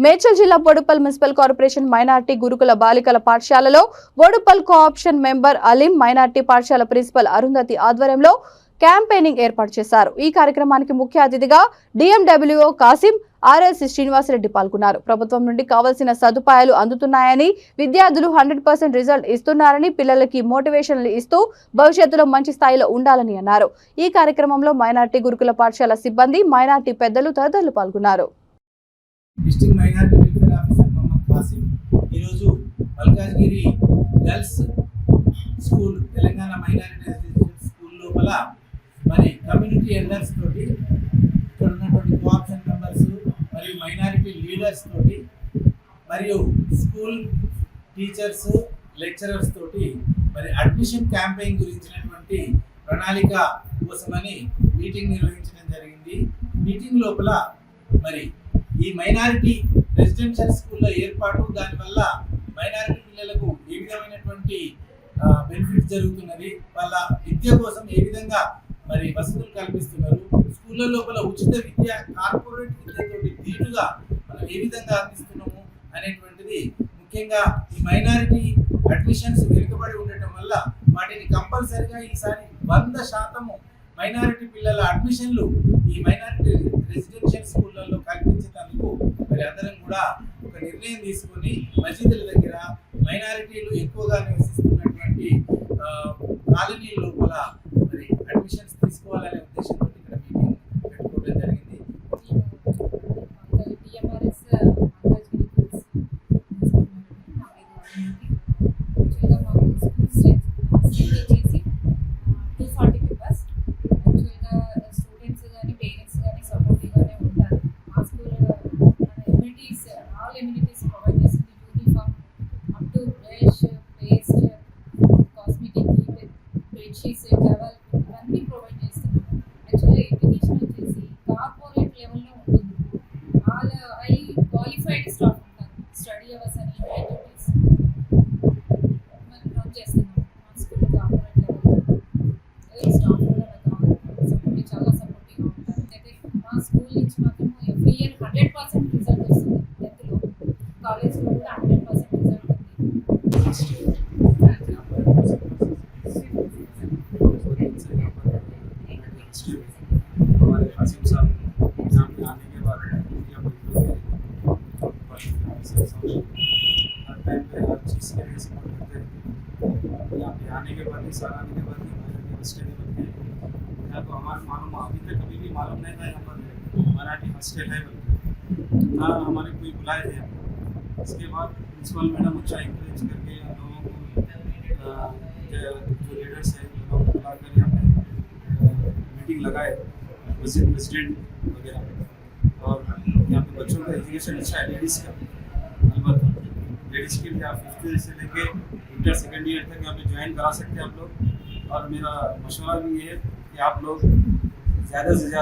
మేడ్చల్ జిల్లా Boduppal municipal corporation minority గురుకుల బాలికల పాఠశాలలో Boduppal co-option member Aleem, minority పాఠశాల ప్రిన్సిపల్ అరుంధతి ఆధ్వర్యంలో క్యాంపెయినింగ్ ఏర్పాటు చేశారు. ఈ కార్యక్రమానికి ముఖ్య అతిథిగా డిఎండబ్ల్యూఓ కాసిం, ఆర్ఎల్సి శ్రీనివాసరెడ్డి పాల్గొన్నారు. ప్రభుత్వం నుండి కావాల్సిన సదుపాయాలు అందుతున్నాయని, విద్యార్థులు 100% రిజల్ట్ ఇస్తున్నారని, పిల్లలకి మోటివేషన్లు ఇస్తూ భవిష్యత్తులో మంచి స్థాయిలో ఉండాలని అన్నారు. ఈ కార్యక్రమంలో మైనార్టీ గురుకుల పాఠశాల సిబ్బంది, మైనార్టీ పెద్దలు తదితరులు పాల్గొన్నారు. District minority welfare officer Mohammed Khasim ఈరోజు Malkajgiri girls school, Telangana minority residential school లోపల మరి కమ్యూనిటీ ఎల్డర్స్ తోటి, ఇక్కడ ఉన్నటువంటి కోఆప్షన్ మెంబర్స్ మరియు మైనారిటీ లీడర్స్ తోటి మరియు స్కూల్ టీచర్స్, లెక్చరర్స్ తోటి మరి అడ్మిషన్ క్యాంపెయిన్ గురించినటువంటి ప్రణాళిక కోసమని మీటింగ్ నిర్వహించడం జరిగింది. మీటింగ్ లోపల మరి ఈ మైనారిటీ రెసిడెన్షియల్ స్కూల్లో ఏర్పాటు, దానివల్ల మైనారిటీ పిల్లలకు ఏ విధమైనటువంటి బెనిఫిట్స్ జరుగుతున్నది, వాళ్ళ విద్య కోసం ఏ విధంగా మరి వసతులు కల్పిస్తున్నారు, స్కూళ్ళ లోపల ఉచిత విద్య, కార్పొరేట్ విద్యతోటి ధీటుగా మనం ఏ విధంగా అందిస్తున్నాము అనేటువంటిది ముఖ్యంగా ఈ మైనారిటీ అడ్మిషన్స్ వెనుకబడి ఉండటం వల్ల వాటిని కంపల్సరిగా ఈసారి 100% మైనారిటీ పిల్లల అడ్మిషన్లు ఈ మైనారిటీ రెసిడెన్షియల్ స్కూళ్ళల్లో కల్పించేందుకు మరి అందరం కూడా ఒక నిర్ణయం తీసుకొని మసీదుల దగ్గర మైనారిటీలు ఎక్కువగా నివసిస్తున్నటువంటి కాలనీ లోపల మరి అడ్మిషన్స్ తీసుకోవాలనే ఉద్దేశంతో ఇక్కడ మీటింగ్ పెట్టుకోవడం జరిగింది. క్వాలిఫైడ్ స్టాఫ్ ఉంటారు, స్టడీ అవర్స్ అని యాక్టివిటీస్ మనం రన్ చేస్తున్నాం మా స్కూల్ కార్పొరేట్ లెవెల్ స్టాఫ్ కూడా సపోర్టివ్, చాలా సపోర్టివ్గా ఉంటారు. అయితే మా స్కూల్ నుంచి మాత్రం ఎవ్రీ ఇయర్ 100% రిజల్ట్ వస్తుంది. 10th లో కాలేజ్లో కూడా 100% రిజల్ట్ ఉంది. हमारे कासिम साहब एग्जाम में आने के बाद हर टाइम पे हर चीज़ के लिए सपोर्ट करते हैं। यहाँ पे आने के बाद, साल आने के बाद हमारे स्टडी बनते हैं। यहाँ को हमारा मालूम अभी तक कभी भी मालूम नहीं था यहाँ पर मराठी हॉस्टल है बोलते ना, हमारे कोई बुलाए थे। इसके बाद प्रिंसिपल मैडम अच्छा इंकरेज करके हम लोगों को जो लीडर्स हैं उन लोगों को बुलाकर यहाँ पे मीटिंग लगाए, प्रेसिडेंट वगैरह, और यहाँ पे बच्चों का एजुकेशन अच्छा है। लेडीज़ का अलबत्ता लेडीज़ के लिए आप 5th से लेके इंटर सेकेंड ईयर तक यहाँ पे ज्वाइन करा सकते हैं आप लोग। और मेरा मशवरा भी ये है कि आप लोग ज़्यादा से ज़्यादा